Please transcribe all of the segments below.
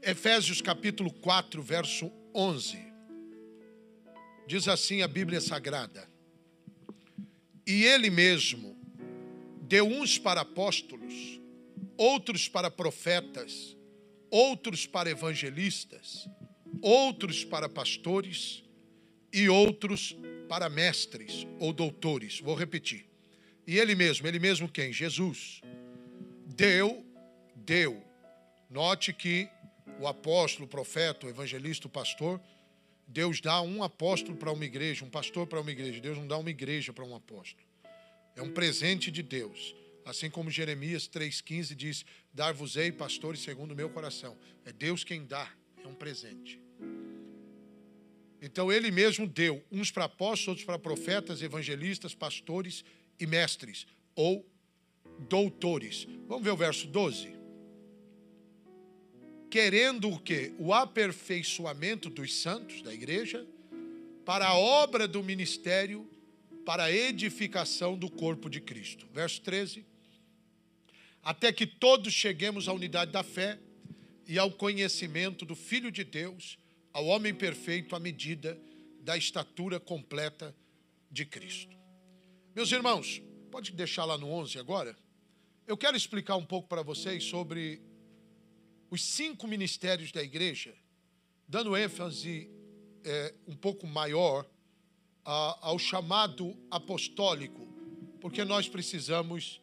Efésios capítulo 4, verso 11. Diz assim a Bíblia Sagrada: E ele mesmo deu uns para apóstolos, outros para profetas, outros para evangelistas, outros para pastores e outros para mestres ou doutores. Vou repetir. E ele mesmo quem? Jesus. Deu. Note que o apóstolo, o profeta, o evangelista, o pastor, Deus dá um apóstolo para uma igreja, um pastor para uma igreja. Deus não dá uma igreja para um apóstolo. É um presente de Deus. Assim como Jeremias 3,15 diz: Dar-vos-ei pastores segundo o meu coração. É Deus quem dá, é um presente. Então ele mesmo deu, uns para apóstolos, outros para profetas, evangelistas, pastores e mestres, ou doutores. Vamos ver o verso 12. Querendo o quê? O aperfeiçoamento dos santos, da igreja, para a obra do ministério, para a edificação do corpo de Cristo. Verso 13. Até que todos cheguemos à unidade da fé e ao conhecimento do Filho de Deus, ao homem perfeito, à medida da estatura completa de Cristo. Meus irmãos, pode deixar lá no 11 agora? Eu quero explicar um pouco para vocês sobre os 5 ministérios da igreja, dando ênfase um pouco maior ao chamado apostólico, porque nós precisamos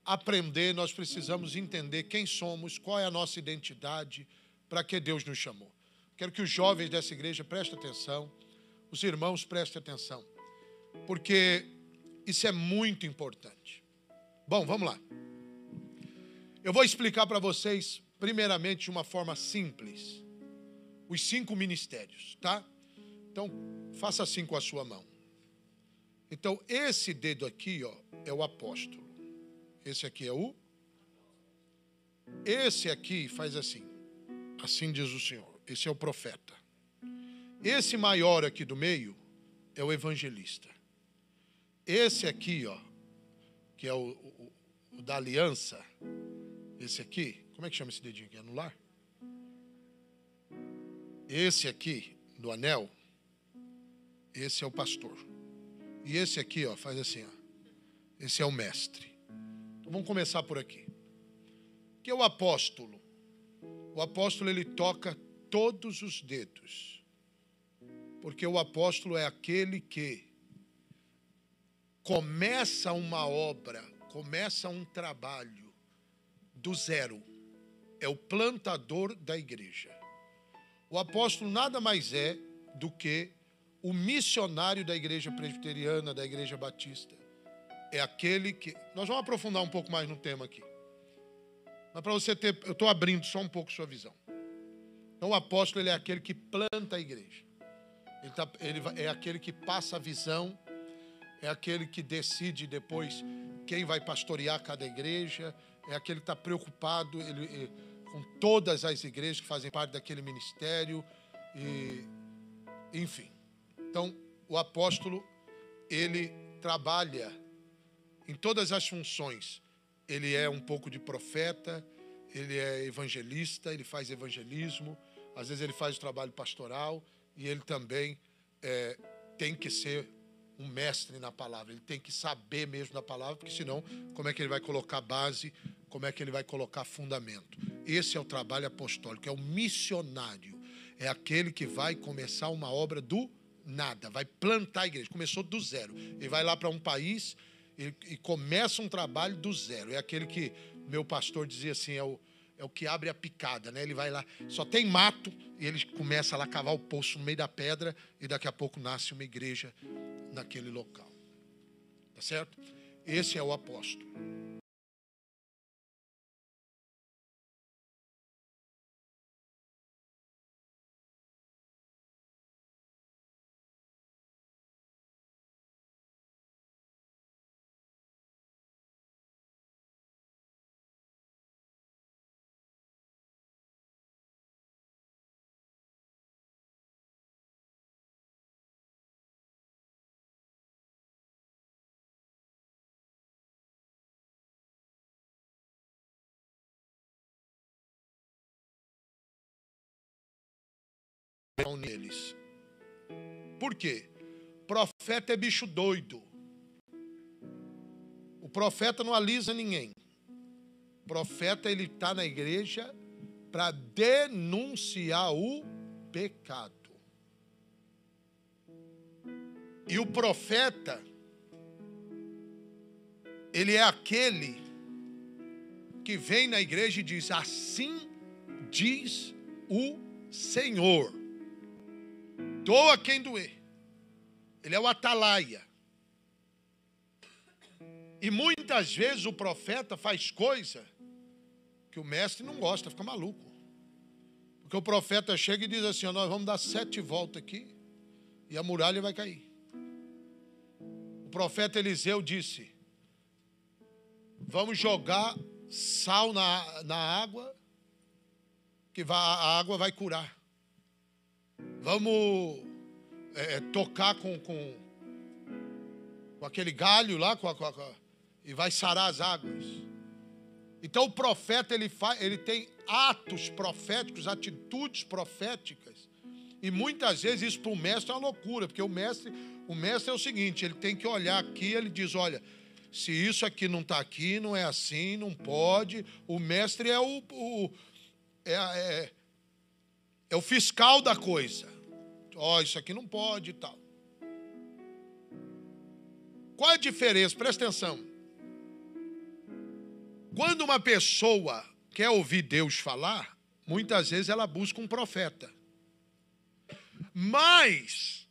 aprender, nós precisamos entender quem somos, qual é a nossa identidade, para que Deus nos chamou. Quero que os jovens dessa igreja prestem atenção, os irmãos prestem atenção, porque isso é muito importante. Bom, vamos lá. Eu vou explicar para vocês, primeiramente, de uma forma simples, os 5 ministérios, tá? Então, faça assim com a sua mão. Então, esse dedo aqui, ó, é o apóstolo. Esse aqui é o... Esse aqui faz assim. Assim diz o Senhor. Esse é o profeta. Esse maior aqui do meio é o evangelista. Esse aqui, ó, que é o da aliança, esse aqui, como é que chama esse dedinho aqui? Anular? Esse aqui, do anel, esse é o pastor. E esse aqui, ó, faz assim, ó. Esse é o mestre. Então vamos começar por aqui. O que é o apóstolo? O apóstolo, ele toca todos os dedos. Porque o apóstolo é aquele que começa uma obra, começa um trabalho do zero. É o plantador da igreja. O apóstolo nada mais é do que o missionário da igreja presbiteriana, da igreja batista. É aquele que... Nós vamos aprofundar um pouco mais no tema aqui. Mas para você ter... Eu estou abrindo só um pouco sua visão. Então o apóstolo, ele é aquele que planta a igreja. Ele é aquele que passa a visão, é aquele que decide depois quem vai pastorear cada igreja, é aquele que está preocupado com todas as igrejas que fazem parte daquele ministério, enfim. Então, o apóstolo, ele trabalha em todas as funções. Ele é um pouco de profeta, ele é evangelista, ele faz evangelismo, às vezes ele faz o trabalho pastoral, e ele também tem que ser um mestre na palavra. Ele tem que saber mesmo da palavra, porque senão, como é que ele vai colocar base, como é que ele vai colocar fundamento? Esse é o trabalho apostólico, é o missionário. É aquele que vai começar uma obra do nada, vai plantar a igreja. Começou do zero. Ele vai lá para um país e começa um trabalho do zero. É aquele que meu pastor dizia assim, é o que abre a picada, né? Ele vai lá, só tem mato, e ele começa lá a cavar o poço no meio da pedra, e daqui a pouco nasce uma igreja naquele local. Tá certo? Esse é o apóstolo. neles. Por quê? Profeta é bicho doido. O profeta não alisa ninguém. O profeta, ele está na igreja para denunciar o pecado. E o profeta, ele é aquele que vem na igreja e diz: assim diz o Senhor. Doa quem doer. Ele é o atalaia. E muitas vezes o profeta faz coisa que o mestre não gosta, fica maluco. Porque o profeta chega e diz assim: nós vamos dar 7 voltas aqui e a muralha vai cair. O profeta Eliseu disse: vamos jogar sal na água, que a água vai curar. Vamos tocar com aquele galho lá, e vai sarar as águas. Então o profeta, ele tem atos proféticos, atitudes proféticas. E muitas vezes isso para o mestre é uma loucura, porque o mestre é o seguinte: ele tem que olhar aqui, ele diz: olha, se isso aqui não está aqui, não é assim, não pode. O mestre é o fiscal da coisa. Isso aqui não pode e tal. Qual é a diferença? Presta atenção. Quando uma pessoa quer ouvir Deus falar, muitas vezes ela busca um profeta. Mas,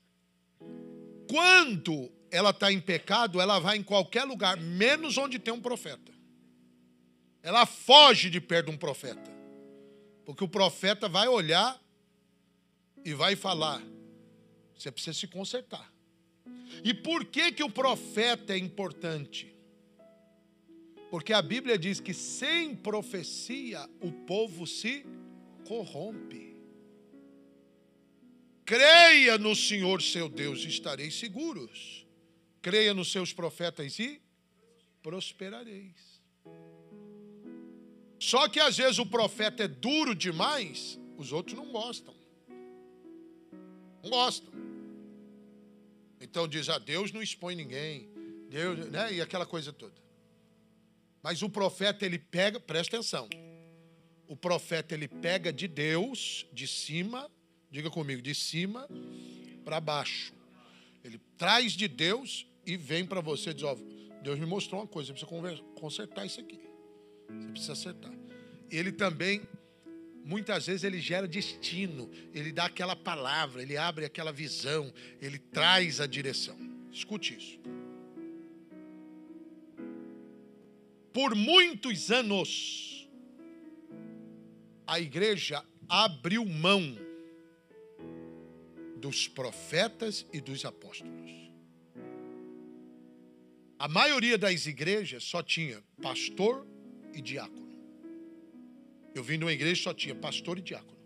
quando ela está em pecado, ela vai em qualquer lugar, menos onde tem um profeta. Ela foge de perto de um profeta. Porque o profeta vai olhar e vai falar: você precisa se consertar. E por que o profeta é importante? Porque a Bíblia diz que sem profecia o povo se corrompe. Creia no Senhor seu Deus e estareis seguros. Creia nos seus profetas e prosperareis. Só que às vezes o profeta é duro demais, os outros não gostam. Não gostam. Então diz: Deus não expõe ninguém. Deus, né? E aquela coisa toda. Mas o profeta, ele pega, presta atenção. O profeta, ele pega de Deus, de cima, diga comigo, de cima para baixo. Ele traz de Deus e vem para você e diz: Deus me mostrou uma coisa, você precisa consertar isso aqui. Você precisa acertar. Ele também, muitas vezes, ele gera destino. Ele dá aquela palavra, ele abre aquela visão, ele traz a direção. Escute isso. Por muitos anos, a igreja abriu mão dos profetas e dos apóstolos. A maioria das igrejas só tinha pastor e diácono. Eu vim de uma igreja que só tinha pastor e diácono.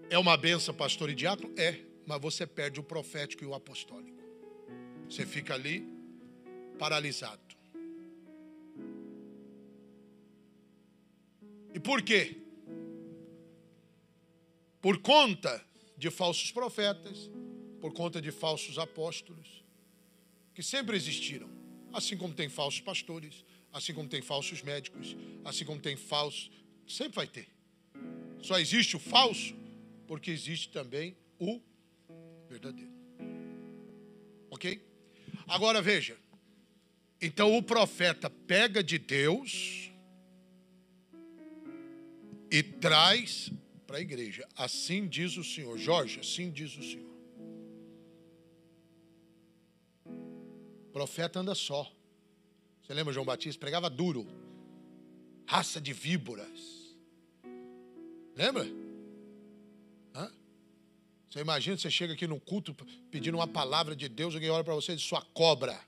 É uma benção pastor e diácono? É, mas você perde o profético e o apostólico. Você fica ali paralisado. E por quê? Por conta de falsos profetas, por conta de falsos apóstolos, que sempre existiram. Assim como tem falsos pastores, assim como tem falsos médicos, assim como tem falsos... Sempre vai ter. Só existe o falso porque existe também o verdadeiro. Ok? Agora veja. Então o profeta pega de Deus e traz para a igreja. Assim diz o Senhor. Jorge, assim diz o Senhor. O profeta anda só. Você lembra João Batista? Pregava duro. Raça de víboras. Lembra? Hã? Você imagina, você chega aqui no culto pedindo uma palavra de Deus, alguém olha para você e diz: sua cobra.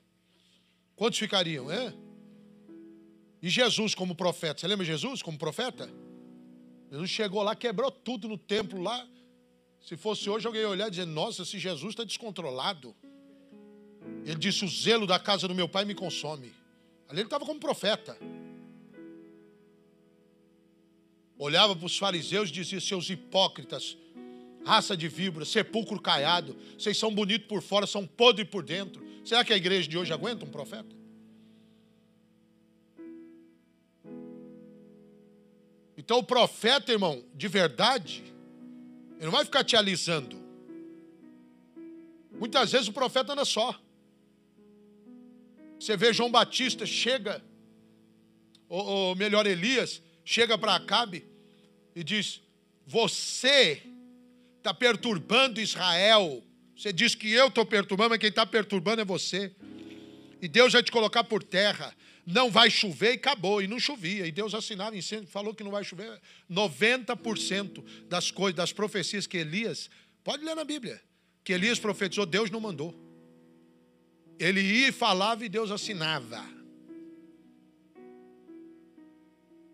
Quantos ficariam, é? E Jesus como profeta? Você lembra Jesus como profeta? Jesus chegou lá, quebrou tudo no templo lá. Se fosse hoje, alguém ia olhar e dizer: nossa, esse Jesus está descontrolado. Ele disse: o zelo da casa do meu pai me consome. Ali ele estava como profeta. olhava para os fariseus e dizia: seus hipócritas, raça de víboras, sepulcro caiado, vocês são bonitos por fora, são podres por dentro. Será que a igreja de hoje aguenta um profeta? Então o profeta, irmão, de verdade, ele não vai ficar te alisando. Muitas vezes o profeta anda só. Você vê João Batista, chega, ou melhor, Elias, chega para Acabe e diz: você está perturbando Israel. Você diz que eu estou perturbando, mas quem está perturbando é você. E Deus vai te colocar por terra. Não vai chover, e acabou. E não chovia. E Deus assinava incêndio, falou que não vai chover. 90% das coisas, das profecias que Elias, pode ler na Bíblia, que Elias profetizou, Deus não mandou. Ele ia e falava e Deus assinava.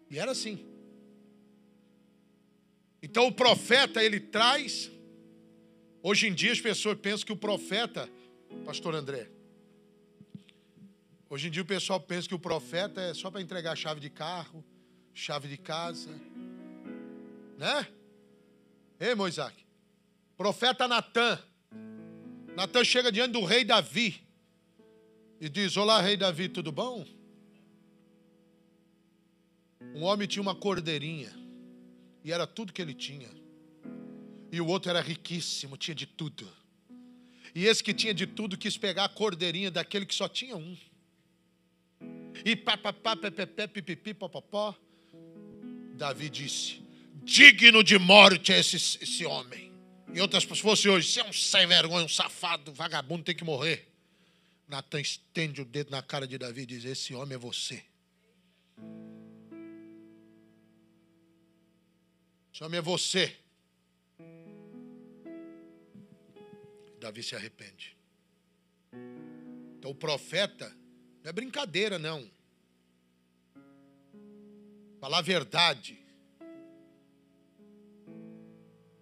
E era assim. Então o profeta, ele traz. Hoje em dia as pessoas pensam que o profeta, pastor André, hoje em dia o pessoal pensa que o profeta é só para entregar chave de carro, chave de casa, né? Ei, Moisés, profeta Natan chega diante do rei Davi e diz: olá, rei Davi, tudo bom? Um homem tinha uma cordeirinha e era tudo que ele tinha. E o outro era riquíssimo, tinha de tudo. E esse que tinha de tudo quis pegar a cordeirinha daquele que só tinha um. E papapá, pepepé, pipipi, popopó. Davi disse: digno de morte é esse homem. Em outras pessoas, se fosse hoje, você é um sem vergonha, um safado, vagabundo, tem que morrer. Natan estende o dedo na cara de Davi e diz: esse homem é você. Esse homem é você. Davi se arrepende. Então o profeta não é brincadeira, não. Falar a verdade.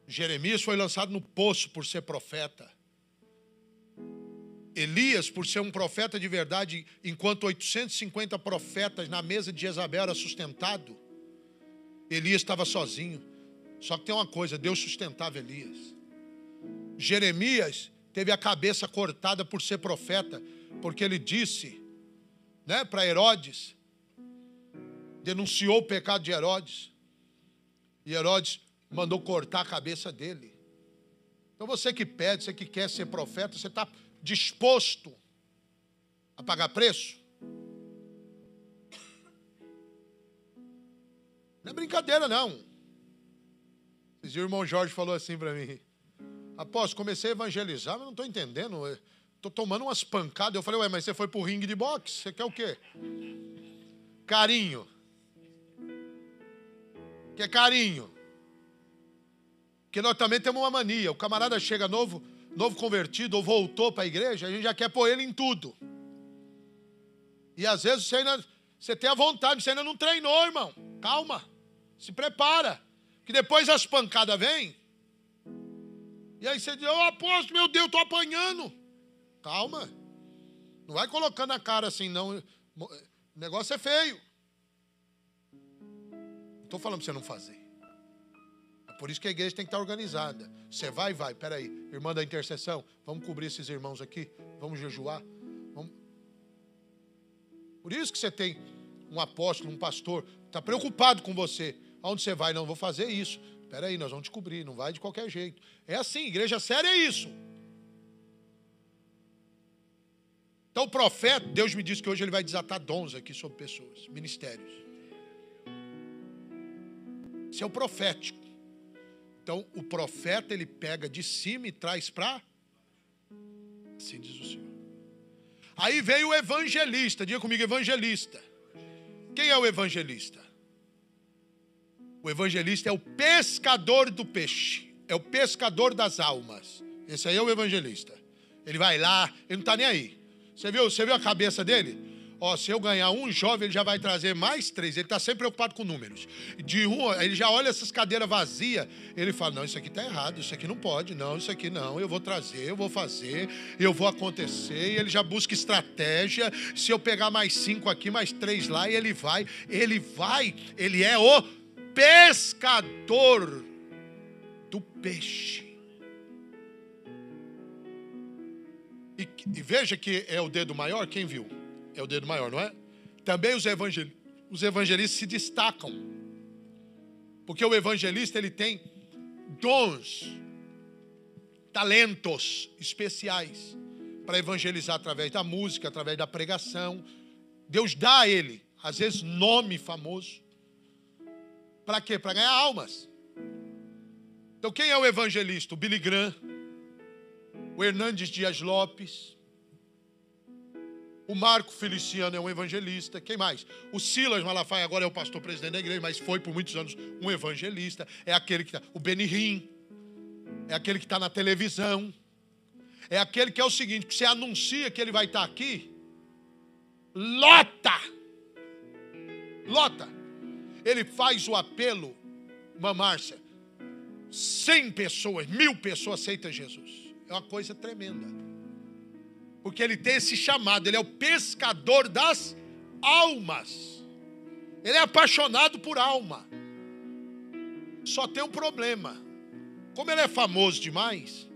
Jeremias foi lançado no poço por ser profeta. Elias, por ser um profeta de verdade, enquanto 850 profetas na mesa de Jezabel era sustentado, Elias estava sozinho. Só que tem uma coisa, Deus sustentava Elias. Jeremias teve a cabeça cortada por ser profeta, porque ele disse, né, para Herodes, denunciou o pecado de Herodes, e Herodes mandou cortar a cabeça dele. Então você que pede, você que quer ser profeta, você está disposto a pagar preço? Não é brincadeira, não. O irmão Jorge falou assim para mim: apóstolo, comecei a evangelizar, mas não estou entendendo. Estou tomando umas pancadas. Eu falei: ué, mas você foi para o ringue de boxe? Você quer o quê? Carinho. Quer carinho? Porque nós também temos uma mania. O camarada chega novo convertido ou voltou para a igreja, a gente já quer pôr ele em tudo. E às vezes você tem a vontade, você ainda não treinou, irmão. Calma, se prepara. Que depois as pancadas vêm. E aí você diz: ô apóstolo, meu Deus, estou apanhando. Calma. Não vai colocando a cara assim, não. O negócio é feio. Não estou falando para você não fazer. É por isso que a igreja tem que estar organizada. Você vai. Peraí, irmã da intercessão, vamos cobrir esses irmãos aqui. Vamos jejuar. Vamos. Por isso que você tem um apóstolo, um pastor, está preocupado com você. Aonde você vai? Não, vou fazer isso. Espera aí, nós vamos te cobrir, não vai de qualquer jeito. É assim, igreja séria é isso. Então o profeta, Deus me disse que hoje ele vai desatar dons aqui sobre pessoas, ministérios. Isso é o profético. Então o profeta, ele pega de cima e traz para... Assim diz o Senhor. Aí veio o evangelista, diga comigo, evangelista. Quem é o evangelista? O evangelista é o pescador do peixe. É o pescador das almas. Esse aí é o evangelista. Ele vai lá, ele não está nem aí. Você viu a cabeça dele? Ó, se eu ganhar um jovem, ele já vai trazer mais 3. Ele está sempre preocupado com números. De um, ele já olha essas cadeiras vazias. Ele fala: não, isso aqui está errado, isso aqui não pode, não, isso aqui não. Eu vou trazer, eu vou fazer, eu vou acontecer. E ele já busca estratégia. Se eu pegar mais 5 aqui, mais 3 lá, e ele vai. Ele é o pescador do peixe. E veja que é o dedo maior, quem viu? É o dedo maior, não é? Também os evangelistas se destacam. Porque o evangelista, ele tem dons, talentos especiais para evangelizar através da música, através da pregação. Deus dá a ele, às vezes, nome famoso. Para quê? Para ganhar almas. Então, quem é o evangelista? O Billy Graham, o Hernandes Dias Lopes, o Marco Feliciano é um evangelista. Quem mais? O Silas Malafaia agora é o pastor presidente da igreja, mas foi por muitos anos um evangelista. É aquele que está... O Benny Hinn é aquele que está na televisão. É aquele que é o seguinte, que você anuncia que ele vai estar aqui, lota. Ele faz o apelo, uma Márcia, 100 pessoas, 1000 pessoas aceitam Jesus. É uma coisa tremenda. Porque ele tem esse chamado, ele é o pescador das almas. Ele é apaixonado por alma. Só tem um problema. Como ele é famoso demais,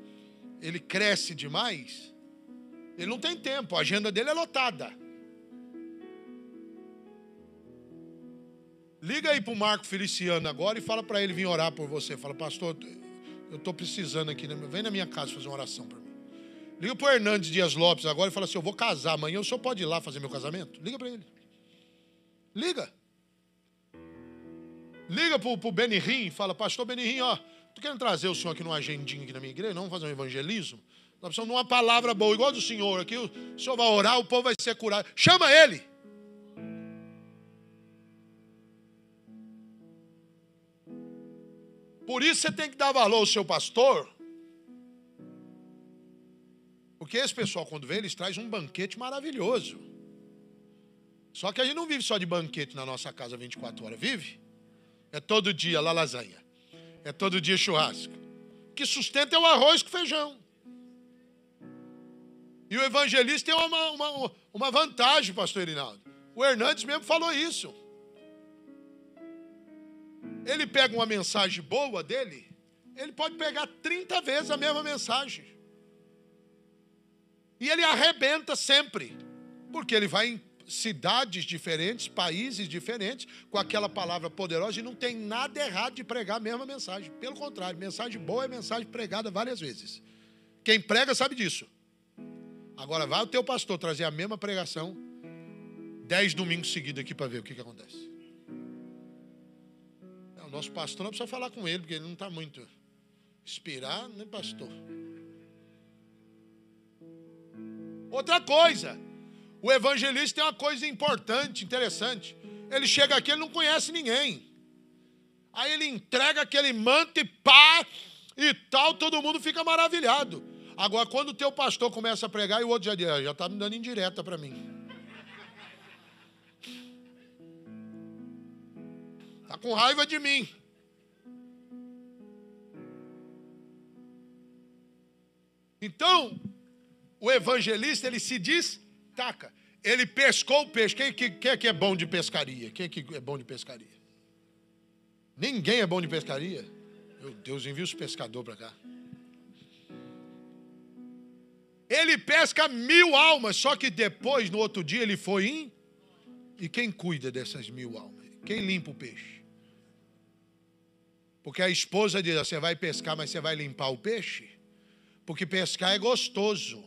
ele cresce demais, ele não tem tempo, a agenda dele é lotada. Liga aí para o Marco Feliciano agora e fala para ele vir orar por você. Fala, pastor, eu estou precisando aqui, vem na minha casa fazer uma oração para mim. Liga para o Hernandes Dias Lopes agora e fala assim, eu vou casar amanhã, o senhor pode ir lá fazer meu casamento? Liga para ele. Liga para o Benny Hinn e fala, pastor Benny Hinn, ó, tô querendo trazer o senhor aqui numa agendinha aqui na minha igreja, não vamos fazer um evangelismo? Nós precisamos de uma palavra boa, igual do senhor aqui, o senhor vai orar, o povo vai ser curado. Chama ele. Por isso você tem que dar valor ao seu pastor. Porque esse pessoal, quando vem, eles trazem um banquete maravilhoso. Só que a gente não vive só de banquete na nossa casa 24 horas, vive? É todo dia lá lasanha. É todo dia churrasco. O que sustenta é o arroz com feijão. E o evangelista tem uma vantagem, pastor Irinaldo. O Hernandes mesmo falou isso. Ele pega uma mensagem boa dele, ele pode pegar 30 vezes a mesma mensagem. E ele arrebenta sempre. Porque ele vai em cidades diferentes, países diferentes, com aquela palavra poderosa, e não tem nada errado de pregar a mesma mensagem. Pelo contrário, mensagem boa é mensagem pregada várias vezes. Quem prega sabe disso. Agora vai o teu pastor trazer a mesma pregação 10 domingos seguidos aqui para ver o que acontece. O nosso pastor não precisa falar com ele, porque ele não está muito inspirado, nem pastor. Outra coisa, o evangelista tem uma coisa importante, interessante. Ele chega aqui, ele não conhece ninguém. Aí ele entrega aquele manto e pá, e tal, todo mundo fica maravilhado. Agora, quando o teu pastor começa a pregar, e o outro já está me dando indireta para mim. Está com raiva de mim. Então, o evangelista, ele se destaca. Ele pescou o peixe. Quem é que é bom de pescaria? Quem é que é bom de pescaria? Ninguém é bom de pescaria. Meu Deus, envia os pescadores para cá. Ele pesca 1000 almas, só que depois, no outro dia, ele foi em... E quem cuida dessas 1000 almas? Quem limpa o peixe? Porque a esposa diz, você vai pescar, mas você vai limpar o peixe? Porque pescar é gostoso.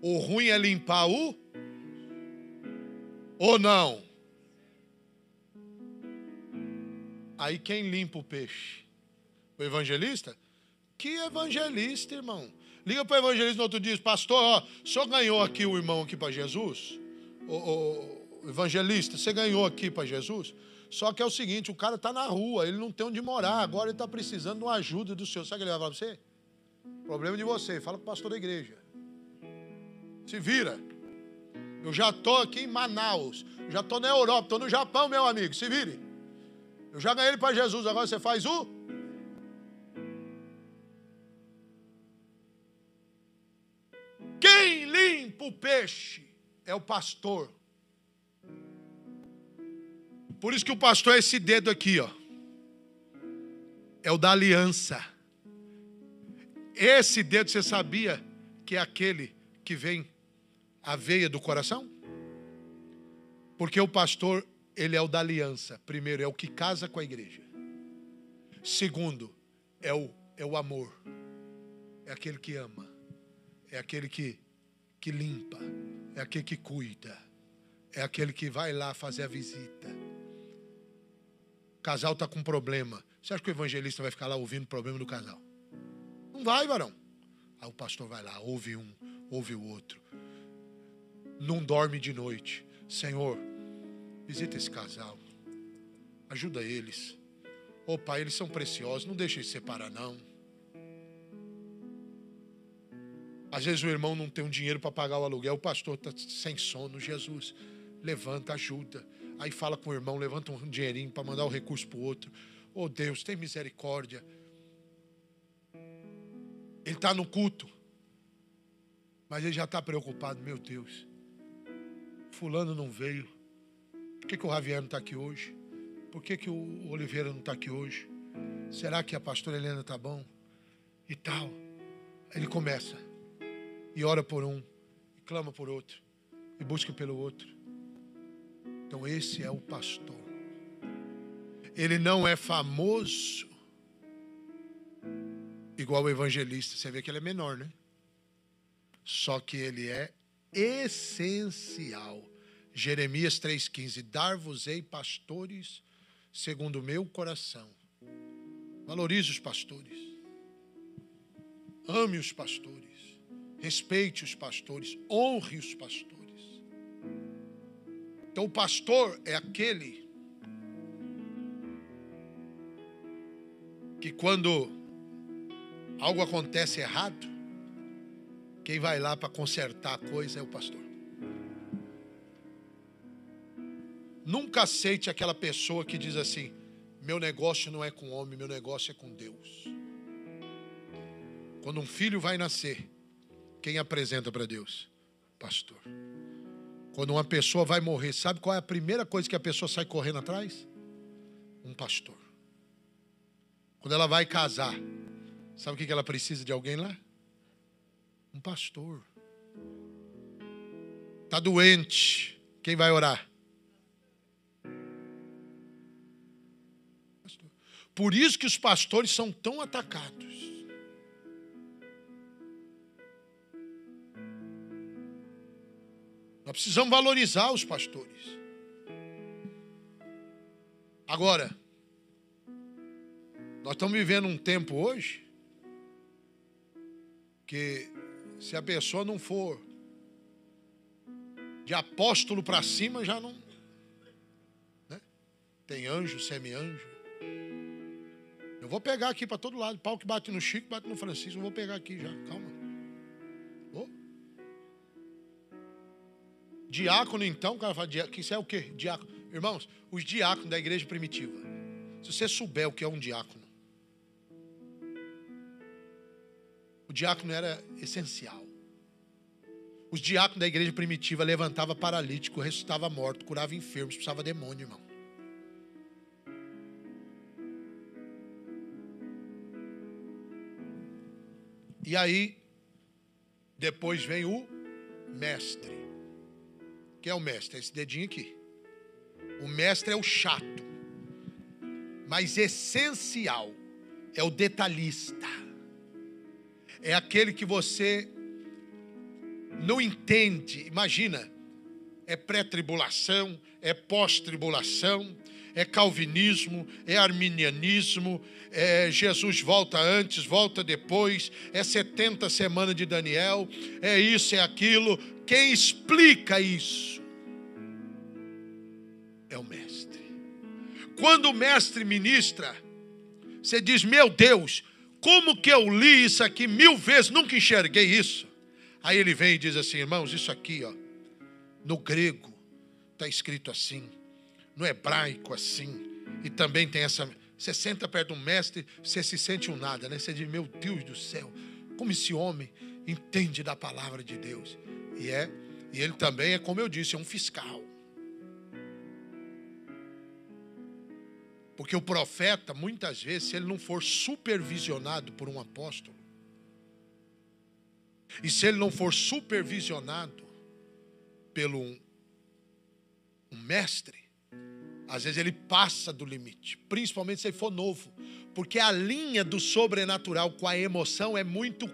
O ruim é limpar o... Ou não? Aí quem limpa o peixe? O evangelista? Que evangelista, irmão? Liga para o evangelista no outro dia, pastor, ó, o senhor ganhou aqui o irmão aqui para Jesus? O evangelista, você ganhou aqui para Jesus? Só que é o seguinte, o cara está na rua, ele não tem onde morar, agora ele está precisando de uma ajuda do senhor. Sabe o que ele vai falar para você? Problema de você, fala com o pastor da igreja. Se vira. Eu já estou aqui em Manaus, já estou na Europa, estou no Japão, meu amigo, se vire. Eu já ganhei ele para Jesus, agora você faz o... Quem limpa o peixe é o pastor. Por isso que o pastor é esse dedo aqui, ó. É o da aliança. Esse dedo, você sabia que é aquele que vem a veia do coração? Porque o pastor, ele é o da aliança. Primeiro, é o que casa com a igreja. Segundo, é o amor. É aquele que ama. É aquele que limpa. É aquele que cuida. É aquele que vai lá fazer a visita. O casal está com um problema. Você acha que o evangelista vai ficar lá ouvindo o problema do casal? Não vai, varão. Aí o pastor vai lá, ouve um, ouve o outro. Não dorme de noite. Senhor, visita esse casal. Ajuda eles. Ô pai, eles são preciosos. Não deixa eles separar, não. Às vezes o irmão não tem um dinheiro para pagar o aluguel. O pastor está sem sono. Jesus, levanta, ajuda. Aí fala com o irmão, levanta um dinheirinho para mandar o recurso para o outro. Oh Deus, tem misericórdia. Ele está no culto. Mas ele já está preocupado. Meu Deus, fulano não veio. Por que o Javier não está aqui hoje? Por que o Oliveira não está aqui hoje? Será que a pastora Helena está bom? E tal. Aí ele começa. E ora por um. E clama por outro. E busca pelo outro. Então esse é o pastor. Ele não é famoso igual o evangelista. Você vê que ele é menor, né? Só que ele é essencial. Jeremias 3,15. Dar-vos-ei pastores segundo o meu coração. Valorize os pastores. Ame os pastores. Respeite os pastores. Honre os pastores. Então o pastor é aquele que quando algo acontece errado, quem vai lá para consertar a coisa é o pastor. Nunca aceite aquela pessoa que diz assim: meu negócio não é com o homem, meu negócio é com Deus. Quando um filho vai nascer, quem apresenta para Deus? Pastor. Quando uma pessoa vai morrer, sabe qual é a primeira coisa que a pessoa sai correndo atrás? Um pastor. Quando ela vai casar, sabe o que ela precisa de alguém lá? Um pastor. Está doente, quem vai orar? Pastor. Por isso que os pastores são tão atacados. Nós precisamos valorizar os pastores. Agora, nós estamos vivendo um tempo hoje que se a pessoa não for de apóstolo para cima, já não, né? Tem anjo, semi-anjo. Eu vou pegar aqui para todo lado. Pau que bate no Chico, bate no Francisco. Eu vou pegar aqui já, calma. Oh. Diácono, então, o cara fala que isso é o quê? Diácono. Irmãos, os diáconos da igreja primitiva. Se você souber o que é um diácono, o diácono era essencial. Os diáconos da igreja primitiva levantavam paralítico, ressuscitava morto, curava enfermos, expulsava demônio, irmão. E aí, depois vem o mestre. Quem é o mestre? É esse dedinho aqui. O mestre é o chato, mas essencial. É o detalhista. É aquele que você não entende. Imagina, é pré-tribulação, é pós-tribulação, é calvinismo, é arminianismo, é Jesus volta antes, volta depois, é 70 semanas de Daniel, é isso, é aquilo. Quem explica isso é o mestre. Quando o mestre ministra, você diz: meu Deus, como que eu li isso aqui 1000 vezes, nunca enxerguei isso. Aí ele vem e diz assim: irmãos, isso aqui, ó, no grego está escrito assim, no hebraico assim, e também tem essa. Você senta perto de um mestre, você se sente um nada, né? Você diz: meu Deus do céu, como esse homem entende da palavra de Deus. E ele também é, como eu disse, é um fiscal. Porque o profeta, muitas vezes, se ele não for supervisionado por um apóstolo, e se ele não for supervisionado pelo um mestre, às vezes ele passa do limite, principalmente se ele for novo, porque a linha do sobrenatural com a emoção é muito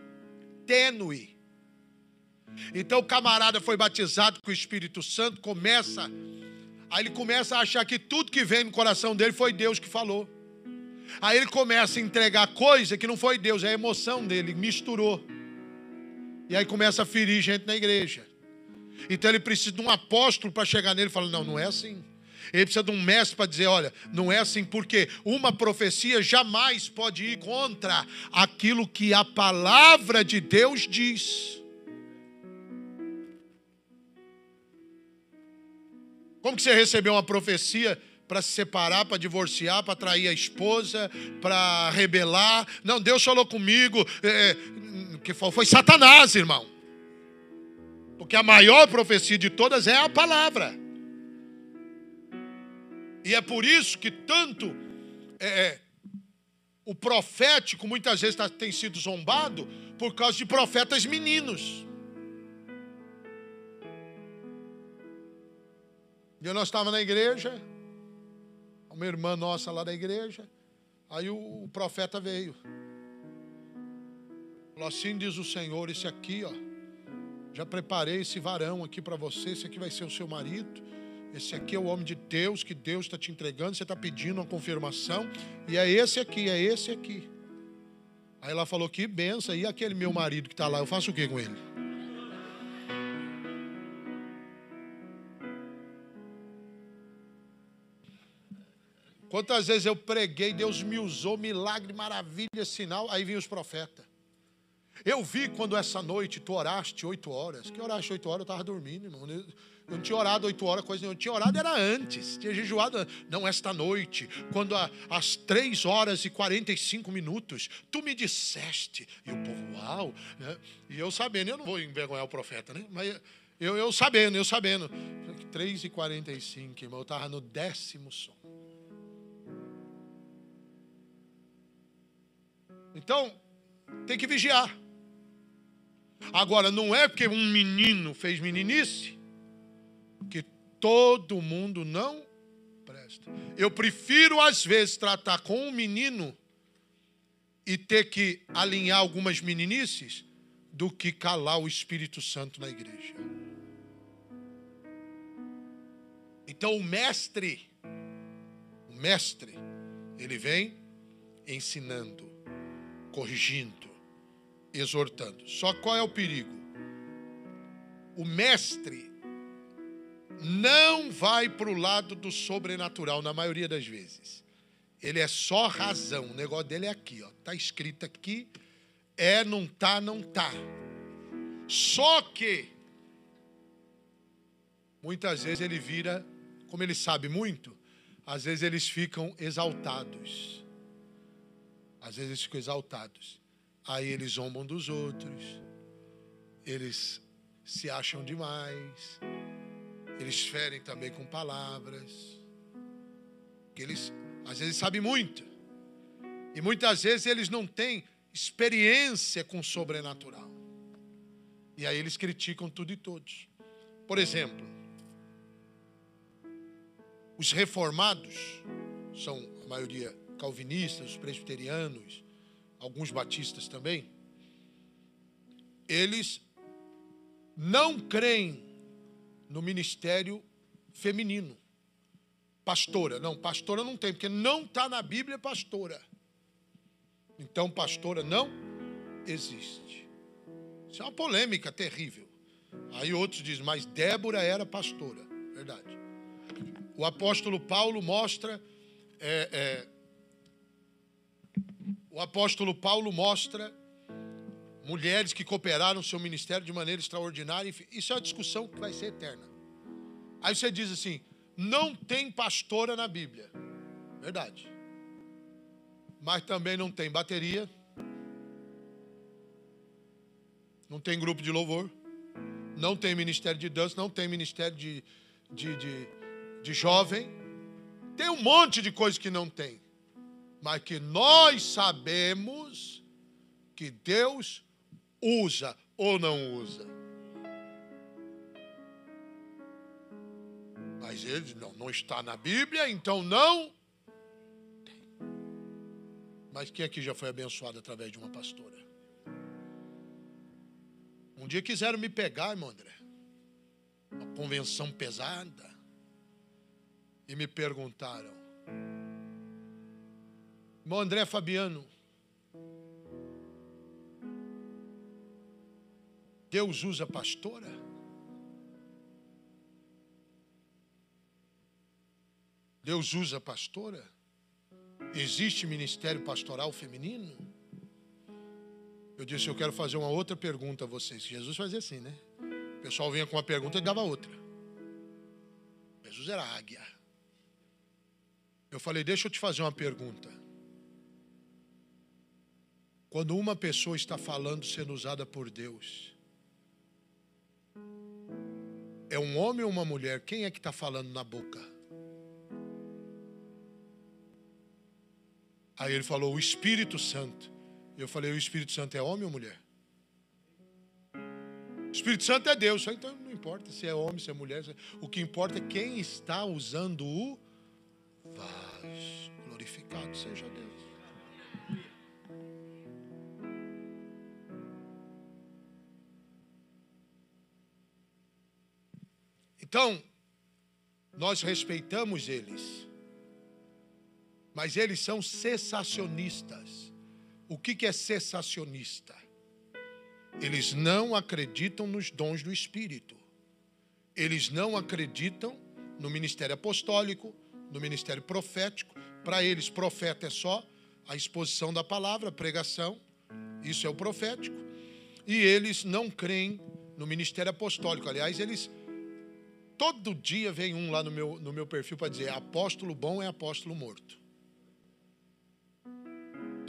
tênue. Então o camarada foi batizado com o Espírito Santo, aí ele começa a achar que tudo que vem no coração dele foi Deus que falou. Aí ele começa a entregar coisa que não foi Deus, é a emoção dele, misturou. E aí começa a ferir gente na igreja. Então ele precisa de um apóstolo para chegar nele e falar, não, não é assim. Ele precisa de um mestre para dizer, olha, não é assim, porque uma profecia jamais pode ir contra aquilo que a palavra de Deus diz. Como que você recebeu uma profecia para se separar, para divorciar, para trair a esposa, para rebelar? Não, Deus falou comigo, que foi Satanás, irmão. Porque a maior profecia de todas é a palavra. E é por isso que tanto o profético muitas vezes tem sido zombado por causa de profetas meninos. E nós estávamos na igreja, uma irmã nossa lá da igreja, aí o profeta veio. Falou, assim diz o Senhor, esse aqui, ó, já preparei esse varão aqui para você, esse aqui vai ser o seu marido, esse aqui é o homem de Deus, que Deus está te entregando, você está pedindo uma confirmação, e é esse aqui, é esse aqui. Aí ela falou, que benção, e aquele meu marido que está lá, eu faço o que com ele? Quantas vezes eu preguei, Deus me usou, milagre, maravilha, sinal, aí vinham os profetas. Eu vi quando essa noite tu oraste 8 horas. Que oraste 8 horas? Eu estava dormindo, irmão. Eu não tinha orado 8 horas, coisa nenhuma. Eu tinha orado era antes. Tinha jejuado. Não, esta noite, quando às 3 horas e 45 minutos, tu me disseste. E o povo, uau. Né? E eu sabendo, eu não vou envergonhar o profeta, né? Mas eu sabendo. 3 e 45, irmão. Eu estava no 10º som. Então, tem que vigiar. Agora, não é porque um menino fez meninice que todo mundo não presta. Eu prefiro, às vezes, tratar com um menino e ter que alinhar algumas meninices do que calar o Espírito Santo na igreja. Então, o mestre, ele vem ensinando, corrigindo, exortando. Só qual é o perigo? O mestre não vai para o lado do sobrenatural na maioria das vezes. Ele é só razão. O negócio dele é aqui, ó. Está escrito aqui, não tá, não tá. Só que muitas vezes ele vira, como ele sabe muito, às vezes eles ficam exaltados. Aí eles zombam dos outros. Eles se acham demais. Eles ferem também com palavras. Porque eles, às vezes, sabem muito. E muitas vezes eles não têm experiência com o sobrenatural. E aí eles criticam tudo e todos. Por exemplo, os reformados, são a maioria calvinistas, os presbiterianos, alguns batistas também, eles não creem no ministério feminino. Pastora não tem, porque não está na Bíblia pastora. Então pastora não existe. Isso é uma polêmica terrível. Aí outros dizem, mas Débora era pastora. Verdade. O apóstolo Paulo mostra... O apóstolo Paulo mostra mulheres que cooperaram no seu ministério de maneira extraordinária. Enfim, isso é uma discussão que vai ser eterna. Aí você diz assim, não tem pastora na Bíblia. Verdade. Mas também não tem bateria. Não tem grupo de louvor. Não tem ministério de dança. Não tem ministério de jovem. Tem um monte de coisa que não tem. Mas que nós sabemos que Deus usa ou não usa. Mas ele não está na Bíblia, então não tem. Mas quem aqui já foi abençoado através de uma pastora? Um dia quiseram me pegar, irmão André. Uma convenção pesada. E me perguntaram: irmão André Fabiano, Deus usa pastora? Deus usa pastora? Existe ministério pastoral feminino? Eu disse, eu quero fazer uma outra pergunta a vocês. Jesus fazia assim, né? O pessoal vinha com uma pergunta e dava outra. Jesus era águia. Eu falei, deixa eu te fazer uma pergunta. Quando uma pessoa está falando sendo usada por Deus, é um homem ou uma mulher? Quem é que está falando na boca? Aí ele falou, o Espírito Santo. Eu falei, o Espírito Santo é homem ou mulher? O Espírito Santo é Deus. Então não importa se é homem, se é mulher. O que importa é quem está usando o vaso. Glorificado seja Deus. Então, nós respeitamos eles, mas eles são cessacionistas. O que é cessacionista? Eles não acreditam nos dons do Espírito. Eles não acreditam no ministério apostólico, no ministério profético. Para eles, profeta é só a exposição da palavra, a pregação. Isso é o profético. E eles não creem no ministério apostólico. Aliás, eles... Todo dia vem um lá no meu perfil para dizer, apóstolo bom é apóstolo morto.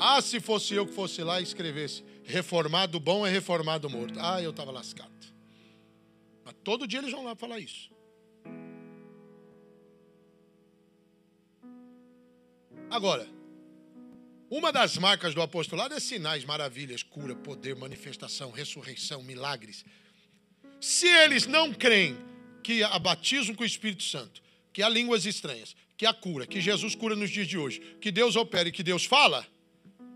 Ah, se fosse eu que fosse lá e escrevesse, reformado bom é reformado morto. Ah, eu estava lascado. Mas todo dia eles vão lá falar isso. Agora, uma das marcas do apostolado é sinais, maravilhas, cura, poder, manifestação, ressurreição, milagres. Se eles não creem que há batismo com o Espírito Santo, que há línguas estranhas, que há cura, que Jesus cura nos dias de hoje, que Deus opera e que Deus fala,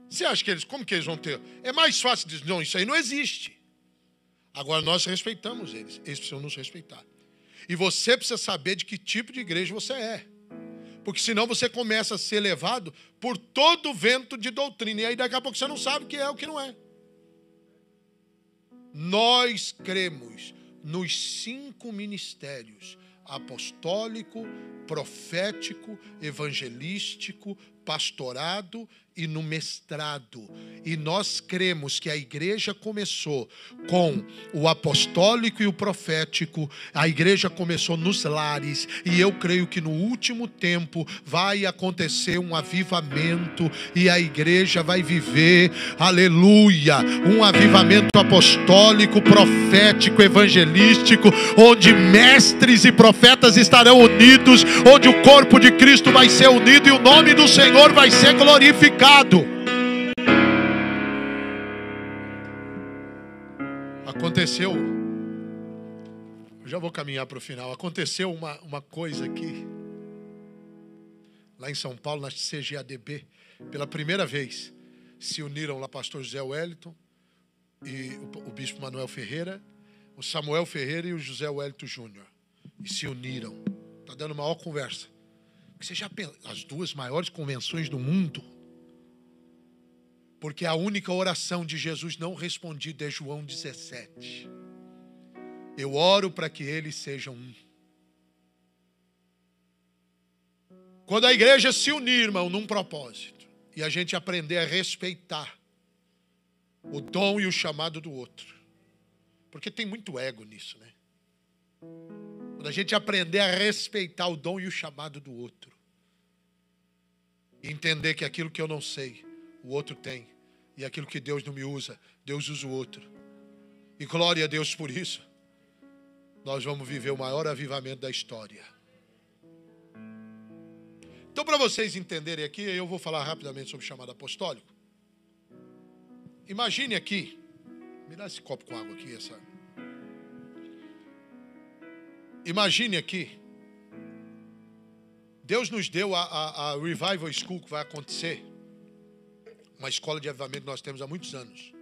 você acha que eles, como que eles vão ter? É mais fácil dizer, não, isso aí não existe. Agora nós respeitamos eles precisam nos respeitar. E você precisa saber de que tipo de igreja você é. Porque senão você começa a ser levado por todo o vento de doutrina. E aí daqui a pouco você não sabe o que é o que não é. Nós cremos nos 5 ministérios: apostólico, profético, evangelístico, pastorado e no mestrado. E nós cremos que a igreja começou com o apostólico e o profético. A igreja começou nos lares. E eu creio que no último tempo vai acontecer um avivamento. E a igreja vai viver, aleluia, um avivamento apostólico, profético, evangelístico, onde mestres e profetas estarão unidos, onde o corpo de Cristo vai ser unido e o nome do Senhor vai ser glorificado. Aconteceu, eu já vou caminhar para o final. Aconteceu uma coisa aqui, lá em São Paulo, na CGADB, pela primeira vez, se uniram lá o pastor José Wellington e o bispo Manuel Ferreira, o Samuel Ferreira e o José Wellington Júnior, e se uniram. Está dando maior conversa. Você já pensa, as 2 maiores convenções do mundo, porque a única oração de Jesus não respondida é João 17. Eu oro para que eles sejam um. Quando a igreja se unir, irmão, num propósito, e a gente aprender a respeitar o dom e o chamado do outro, porque tem muito ego nisso, né? Quando a gente aprender a respeitar o dom e o chamado do outro, e entender que aquilo que eu não sei, o outro tem, e aquilo que Deus não me usa, Deus usa o outro, e glória a Deus por isso, nós vamos viver o maior avivamento da história. Então, para vocês entenderem aqui, eu vou falar rapidamente sobre o chamado apostólico. Imagine aqui, me dá esse copo com água aqui, Imagine aqui, Deus nos deu a Revival School que vai acontecer, uma escola de avivamento que nós temos há muitos anos.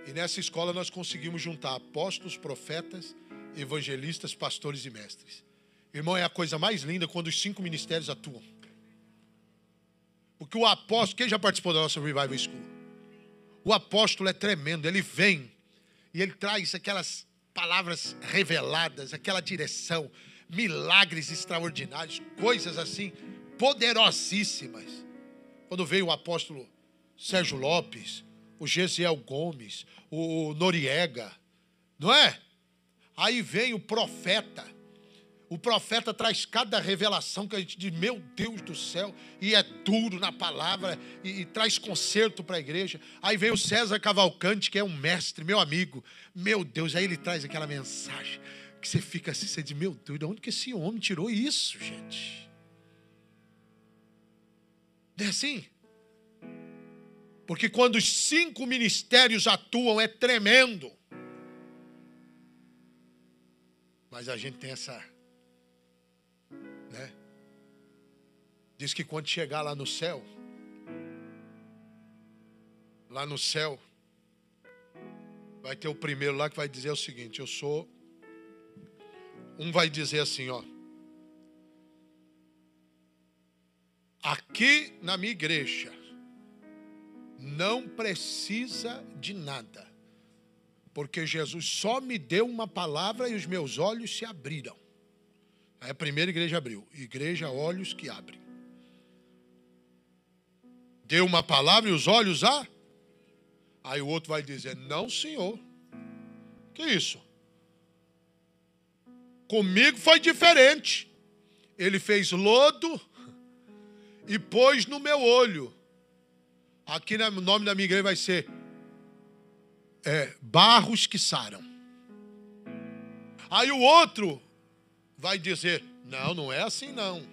E nessa escola nós conseguimos juntar apóstolos, profetas, evangelistas, pastores e mestres. Irmão, é a coisa mais linda quando os 5 ministérios atuam. Porque o apóstolo, quem já participou da nossa Revival School? O apóstolo é tremendo, ele vem e ele traz aquelas palavras reveladas, aquela direção, milagres extraordinários, coisas assim, poderosíssimas. Quando veio o apóstolo Sérgio Lopes, o Gesiel Gomes, o Noriega, não é? Aí vem o profeta traz cada revelação que a gente diz, meu Deus do céu, e é duro na palavra, e traz conserto para a igreja. Aí vem o César Cavalcante, que é um mestre, meu amigo, meu Deus, aí ele traz aquela mensagem, que você fica assim, você diz, meu Deus, de onde que esse homem tirou isso, gente? Não é assim? Porque quando os 5 ministérios atuam, é tremendo. Mas a gente tem essa... né? Diz que quando chegar lá no céu, vai ter o primeiro lá que vai dizer o seguinte, um vai dizer assim, ó, aqui na minha igreja não precisa de nada, porque Jesus só me deu uma palavra e os meus olhos se abriram. Aí a primeira igreja abriu. Igreja, olhos que abrem. Deu uma palavra e os olhos Aí o outro vai dizer, não, senhor. Que isso? Comigo foi diferente. Ele fez lodo e pôs no meu olho. Aqui no nome da minha igreja vai ser barros que saram. Aí o outro vai dizer, não é assim não.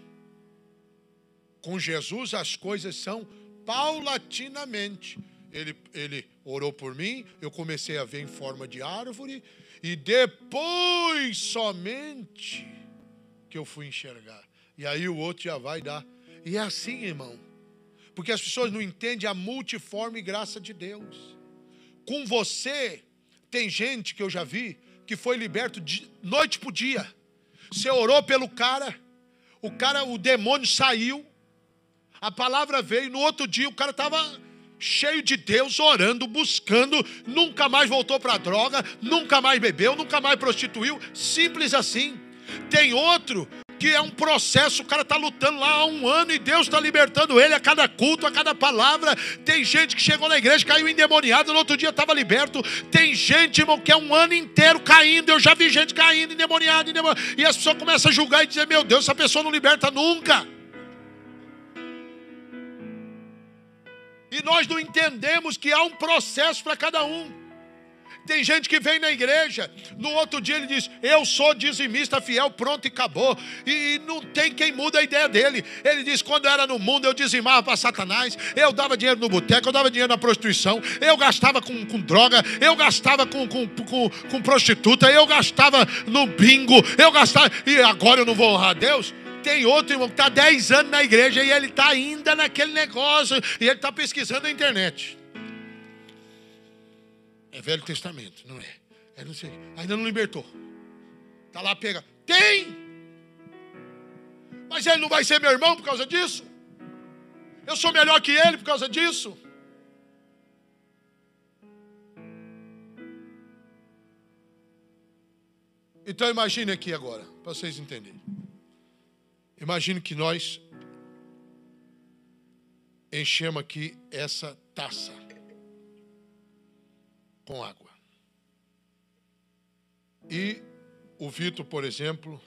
Com Jesus as coisas são paulatinamente. Ele orou por mim, eu comecei a ver em forma de árvore, e depois somente que eu fui enxergar. E aí o outro já vai dar. E é assim, irmão. Porque as pessoas não entendem a multiforme graça de Deus. Com você, tem gente que eu já vi, que foi liberto de noite para o dia. Você orou pelo cara, o demônio saiu, a palavra veio, no outro dia o cara estava cheio de Deus, orando, buscando, nunca mais voltou para a droga, nunca mais bebeu, nunca mais prostituiu, simples assim. Tem outro que é um processo, o cara está lutando lá há 1 ano e Deus está libertando ele a cada culto, a cada palavra. Tem gente que chegou na igreja, caiu endemoniado, no outro dia estava liberto. Tem gente, irmão, que é 1 ano inteiro caindo. Eu já vi gente caindo, endemoniado. E as pessoas começam a julgar e dizer, meu Deus, essa pessoa não liberta nunca. E nós não entendemos que há um processo para cada um. Tem gente que vem na igreja, no outro dia ele diz, eu sou dizimista fiel, pronto e acabou. E não tem quem muda a ideia dele. Ele diz, quando eu era no mundo eu dizimava para Satanás, eu dava dinheiro no boteco, eu dava dinheiro na prostituição, eu gastava com droga, eu gastava com prostituta, eu gastava no bingo, eu gastava, e agora eu não vou honrar a Deus? Tem outro irmão que está 10 anos na igreja e ele está ainda naquele negócio, e ele está pesquisando na internet. É Velho Testamento, não é? É não sei, ainda não libertou. Está lá, pega. Tem! Mas ele não vai ser meu irmão por causa disso? Eu sou melhor que ele por causa disso? Então imagine aqui agora, para vocês entenderem. Imagine que nós enchemos aqui essa taça com água. E o Vitor, por exemplo,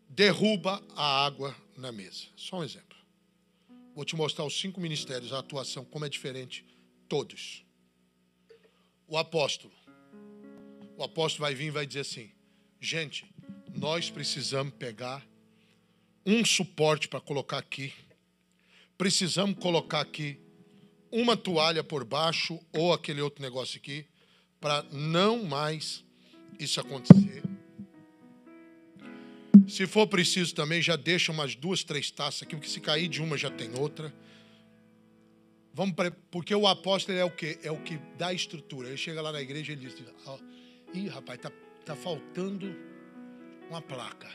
derruba a água na mesa. Só um exemplo. Vou te mostrar os 5 ministérios, a atuação, como é diferente, todos. O apóstolo vai vir e vai dizer assim, gente, nós precisamos pegar um suporte para colocar aqui. Precisamos colocar aqui uma toalha por baixo ou aquele outro negócio aqui, para não mais isso acontecer. Se for preciso também, já deixa umas 2, 3 taças aqui, porque se cair de uma já tem outra. Porque o apóstolo é o quê? É o que dá estrutura. Ele chega lá na igreja e ele diz: ih, rapaz, tá faltando uma placa.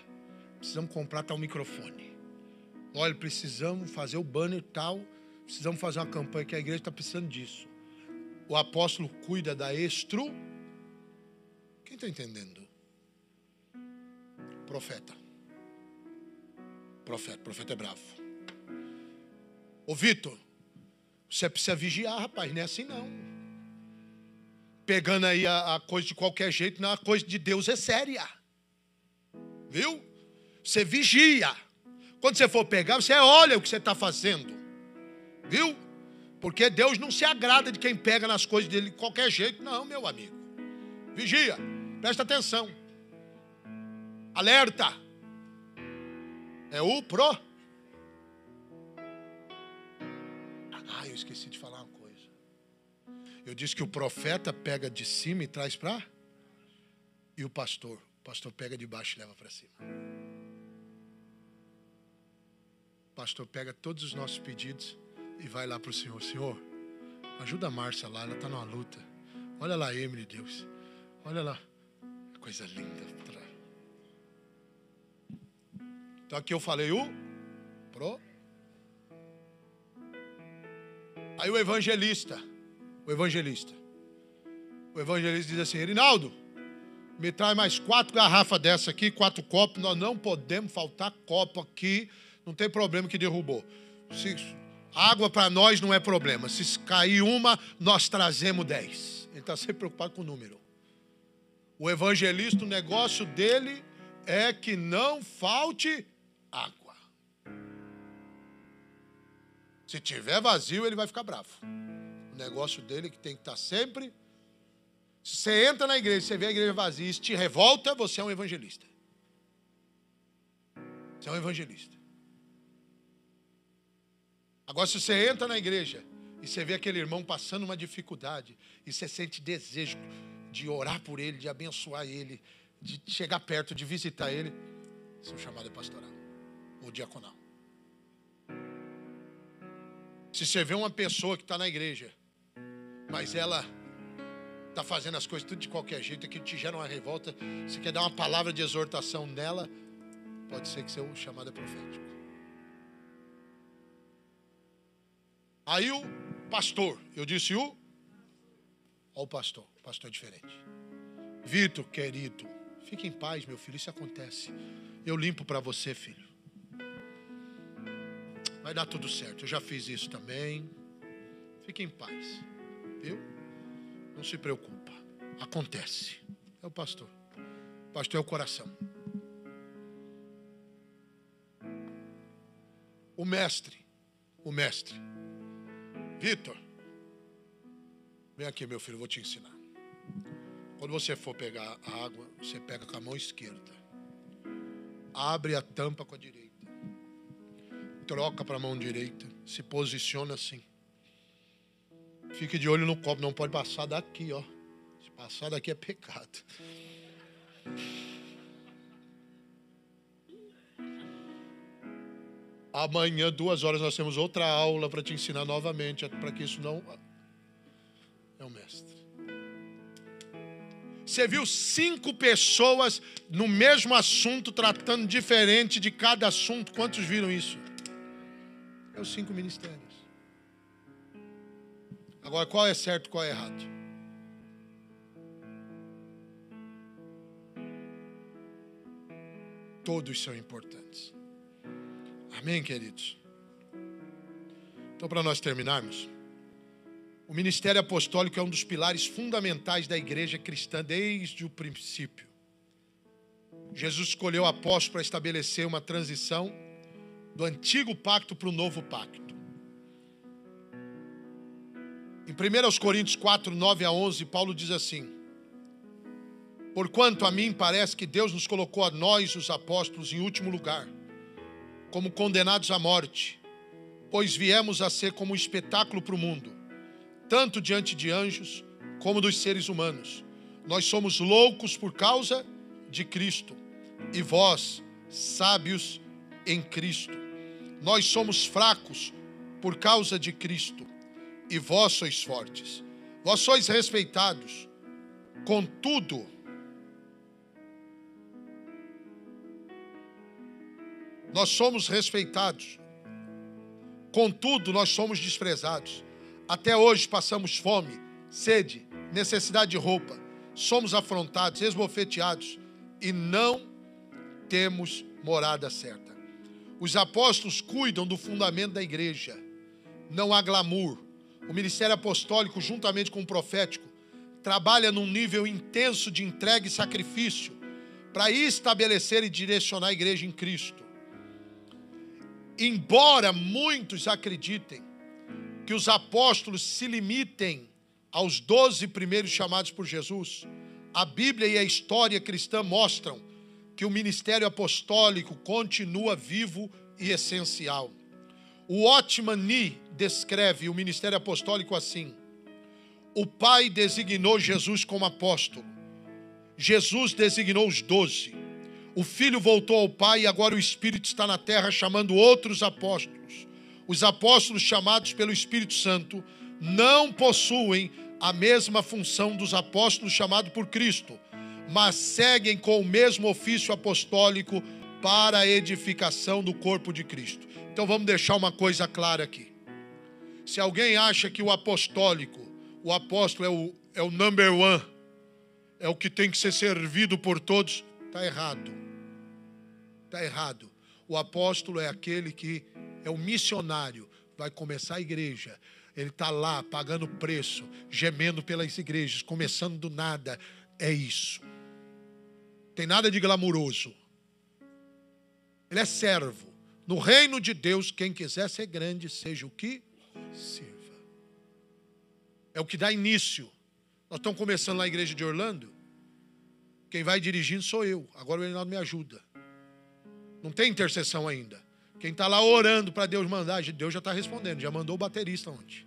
Precisamos comprar tal microfone. Olha, precisamos fazer o banner tal. Precisamos fazer uma campanha que a igreja está precisando disso. O apóstolo cuida da Quem está entendendo? Profeta é bravo. Ô Vitor, você precisa vigiar, rapaz, não é assim não. Pegando aí a coisa de qualquer jeito, não, a coisa de Deus é séria. Viu? Você vigia. Quando você for pegar, você olha o que você está fazendo. Viu? Porque Deus não se agrada de quem pega nas coisas dele de qualquer jeito, não, meu amigo. Vigia, presta atenção. Alerta. É o pro. Eu esqueci de falar uma coisa. Eu disse que o profeta pega de cima e traz para. E o pastor pega de baixo e leva para cima. O pastor pega todos os nossos pedidos e vai lá para o Senhor. Senhor, ajuda a Márcia lá, ela está numa luta. Olha lá, Emily, Deus. Olha lá. Coisa linda. Então aqui eu falei pro. Aí o evangelista diz assim: Erinaldo, me traz mais 4 garrafas dessa aqui, 4 copos. Nós não podemos faltar copo aqui. Não tem problema que derrubou. Água para nós não é problema. Se cair uma, nós trazemos 10. Ele está sempre preocupado com o número. O evangelista, o negócio dele é que não falte água. Se tiver vazio, ele vai ficar bravo. O negócio dele é que tem que estar sempre. Se você entra na igreja, você vê a igreja vazia e isso te revolta, você é um evangelista. Você é um evangelista. Agora, se você entra na igreja e você vê aquele irmão passando uma dificuldade e você sente desejo de orar por ele, de abençoar ele, de chegar perto, de visitar ele, seu chamado é pastoral ou diaconal. Se você vê uma pessoa que está na igreja, mas ela está fazendo as coisas tudo de qualquer jeito, aquilo te gera uma revolta, você quer dar uma palavra de exortação nela, pode ser que seu chamado é profético. Aí o pastor, eu disse olha o pastor é diferente. Vitor, querido, fique em paz, meu filho, isso acontece. Eu limpo para você, filho. Vai dar tudo certo, eu já fiz isso também. Fique em paz, viu? Não se preocupa, acontece. É o pastor. O pastor é o coração. O mestre. Vitor, vem aqui, meu filho, eu vou te ensinar. Quando você for pegar a água, você pega com a mão esquerda. Abre a tampa com a direita. Troca para a mão direita. Se posiciona assim. Fique de olho no copo, não pode passar daqui, ó. Se passar daqui é pecado. Amanhã, 2 horas, nós temos outra aula para te ensinar novamente, para que isso não... É o mestre. Você viu 5 pessoas no mesmo assunto, tratando diferente de cada assunto. Quantos viram isso? É os 5 ministérios. Agora, qual é certo e qual é errado? Todos são importantes. Amém, queridos? Então, para nós terminarmos, o ministério apostólico é um dos pilares fundamentais da igreja cristã desde o princípio. Jesus escolheu apóstolos para estabelecer uma transição do antigo pacto para o novo pacto. Em 1 Coríntios 4, 9 a 11, Paulo diz assim: porquanto a mim parece que Deus nos colocou a nós, os apóstolos, em último lugar, como condenados à morte, pois viemos a ser como um espetáculo para o mundo, tanto diante de anjos como dos seres humanos. Nós somos loucos por causa de Cristo, e vós, sábios em Cristo. Nós somos fracos por causa de Cristo, e vós sois fortes. Vós sois respeitados, contudo, nós somos respeitados, contudo, nós somos desprezados. Até hoje passamos fome, sede, necessidade de roupa. Somos afrontados, esbofeteados e não temos morada certa. Os apóstolos cuidam do fundamento da igreja. Não há glamour. O ministério apostólico, juntamente com o profético, trabalha num nível intenso de entrega e sacrifício para estabelecer e direcionar a igreja em Cristo. Embora muitos acreditem que os apóstolos se limitem aos 12 primeiros chamados por Jesus, a Bíblia e a história cristã mostram que o ministério apostólico continua vivo e essencial. O Watchman Nee descreve o ministério apostólico assim: o Pai designou Jesus como apóstolo, Jesus designou os 12, o Filho voltou ao Pai e agora o Espírito está na terra chamando outros apóstolos. Os apóstolos chamados pelo Espírito Santo não possuem a mesma função dos apóstolos chamados por Cristo, mas seguem com o mesmo ofício apostólico para a edificação do corpo de Cristo. Então vamos deixar uma coisa clara aqui. Se alguém acha que o apóstolo é o number one, é o que tem que ser servido por todos, está errado. Está errado. O apóstolo é aquele que é o missionário, vai começar a igreja. Ele está lá, pagando preço, gemendo pelas igrejas, começando do nada. É isso. Tem nada de glamuroso. Ele é servo. No reino de Deus, quem quiser ser grande, seja o que sirva. É o que dá início. Nós estamos começando lá na igreja de Orlando. Quem vai dirigindo sou eu. Agora o Reinaldo me ajuda. Não tem intercessão ainda. Quem está lá orando para Deus mandar, Deus já está respondendo. Já mandou o baterista ontem.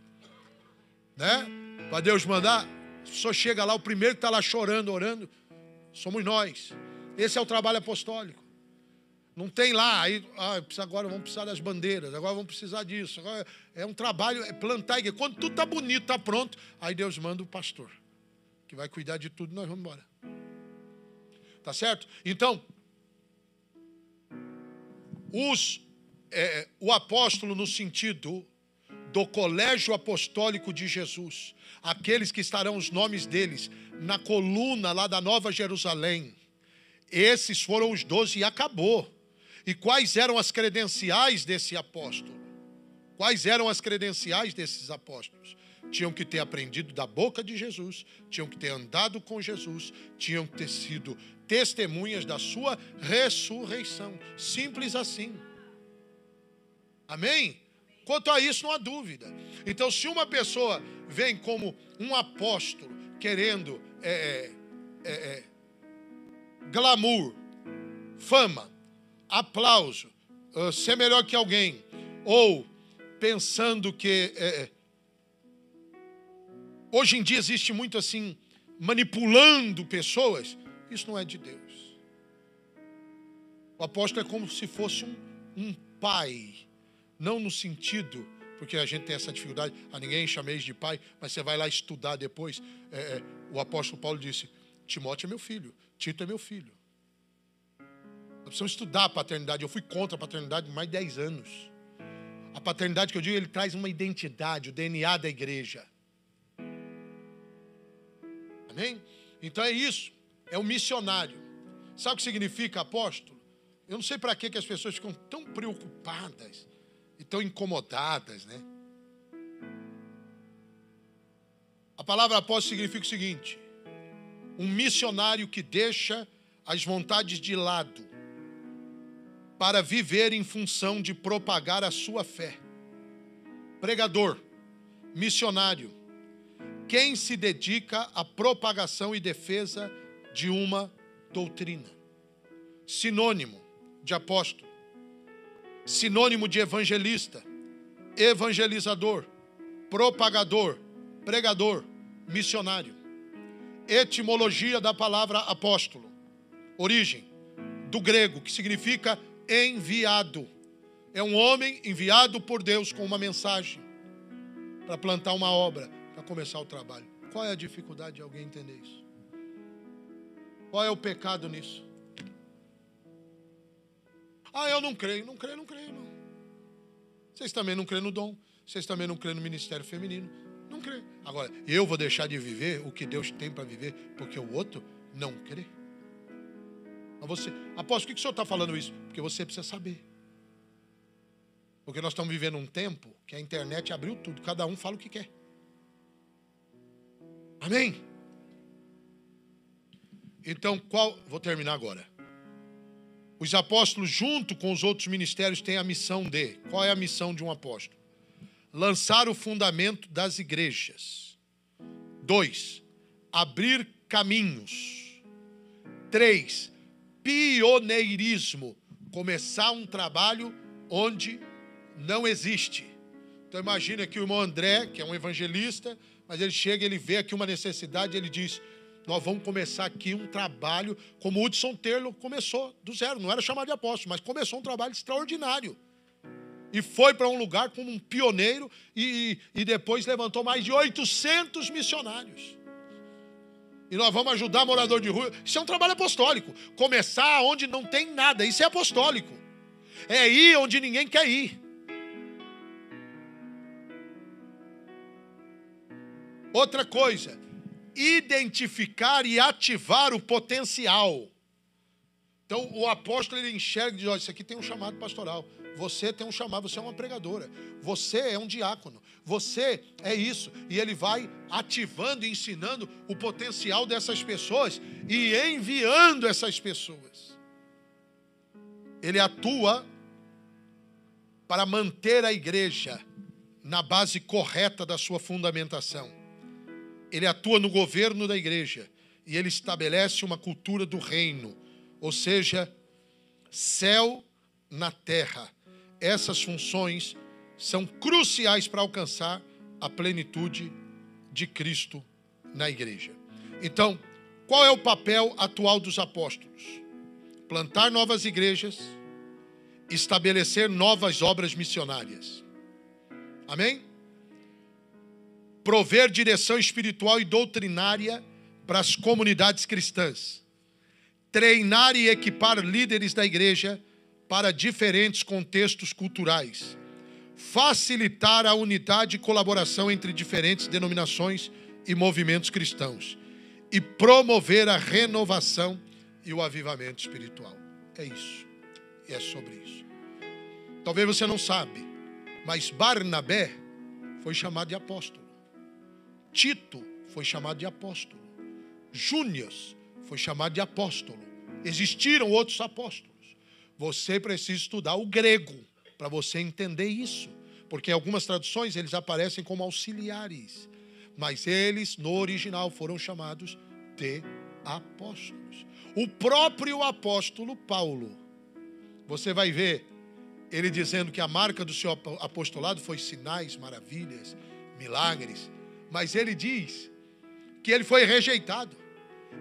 Né? Para Deus mandar, a pessoa chega lá, o primeiro que está lá chorando, orando, somos nós. Esse é o trabalho apostólico. Não tem lá, aí, agora vamos precisar das bandeiras, agora vamos precisar disso. Agora é um trabalho, é plantar a igreja. Quando tudo está bonito, está pronto, aí Deus manda o pastor, que vai cuidar de tudo e nós vamos embora. Tá certo? Então, o apóstolo no sentido do colégio apostólico de Jesus, aqueles que estarão os nomes deles na coluna lá da Nova Jerusalém, esses foram os 12 e acabou. E quais eram as credenciais desse apóstolo? Quais eram as credenciais desses apóstolos? Tinham que ter aprendido da boca de Jesus, tinham que ter andado com Jesus, tinham que ter sido testemunhas da sua ressurreição. Simples assim. Amém? Quanto a isso, não há dúvida. Então, se uma pessoa vem como um apóstolo, querendo glamour, fama, aplauso, ser melhor que alguém, ou pensando que... hoje em dia existe muito assim, manipulando pessoas, isso não é de Deus. O apóstolo é como se fosse um pai, não no sentido, porque a gente tem essa dificuldade, a ninguém chameis de pai, mas você vai lá estudar depois. O apóstolo Paulo disse, Timóteo é meu filho, Tito é meu filho. Nós precisamos estudar a paternidade. Eu fui contra a paternidade por mais de 10 anos. A paternidade que eu digo, ele traz uma identidade, o DNA da igreja. Amém? Então é isso, é um missionário. Sabe o que significa apóstolo? Eu não sei para que as pessoas ficam tão preocupadas e tão incomodadas, né? A palavra apóstolo significa o seguinte: um missionário que deixa as vontades de lado para viver em função de propagar a sua fé. Pregador, missionário, quem se dedica à propagação e defesa de uma doutrina. Sinônimo de apóstolo. sinônimo de evangelista, evangelizador, propagador, pregador, missionário. Etimologia da palavra apóstolo. Origem do grego, que significa enviado. É um homem enviado por Deus com uma mensagem para plantar uma obra, para começar o trabalho. Qual é a dificuldade de alguém entender isso? Qual é o pecado nisso? Eu não creio. Não. Vocês também não creem no dom. Vocês também não creem no ministério feminino. Não creem. Agora, eu vou deixar de viver o que Deus tem para viver porque o outro não crê? Apóstolo, por que o senhor está falando isso? Porque você precisa saber. Porque nós estamos vivendo um tempo que a internet abriu tudo. Cada um fala o que quer. Amém? Então, vou terminar agora. Os apóstolos, junto com os outros ministérios, têm a missão de... Qual é a missão de um apóstolo? Lançar o fundamento das igrejas. 2. Abrir caminhos. 3. Pioneirismo. Começar um trabalho onde não existe. Então imagina que o irmão André, que é um evangelista, mas ele chega, ele vê aqui uma necessidade, ele diz: nós vamos começar aqui um trabalho, como o Hudson Taylor começou do zero, não era chamado de apóstolo, mas começou um trabalho extraordinário. E foi para um lugar como um pioneiro e depois levantou mais de 800 missionários. E nós vamos ajudar morador de rua. Isso é um trabalho apostólico. Começar onde não tem nada, isso é apostólico. É ir onde ninguém quer ir. Outra coisa, identificar e ativar o potencial. Então o apóstolo, ele enxerga e diz: olha, isso aqui tem um chamado pastoral. Você tem um chamado, você é uma pregadora. Você é um diácono. Você é isso. E ele vai ativando e ensinando o potencial dessas pessoas e enviando essas pessoas. Ele atua para manter a igreja na base correta da sua fundamentação. Ele atua no governo da igreja e ele estabelece uma cultura do reino, ou seja, céu na terra. Essas funções são cruciais para alcançar a plenitude de Cristo na igreja. Então, qual é o papel atual dos apóstolos? Plantar novas igrejas, estabelecer novas obras missionárias. Amém? Prover direção espiritual e doutrinária para as comunidades cristãs. Treinar e equipar líderes da igreja para diferentes contextos culturais. Facilitar a unidade e colaboração entre diferentes denominações e movimentos cristãos. E promover a renovação e o avivamento espiritual. É isso. E é sobre isso. Talvez você não sabe, mas Barnabé foi chamado de apóstolo. Tito foi chamado de apóstolo. Júnior foi chamado de apóstolo. Existiram outros apóstolos. Você precisa estudar o grego para você entender isso. Porque em algumas traduções eles aparecem como auxiliares. Mas eles, no original, foram chamados de apóstolos. O próprio apóstolo Paulo, você vai ver ele dizendo que a marca do seu apostolado foi sinais, maravilhas, milagres. Mas ele diz que ele foi rejeitado.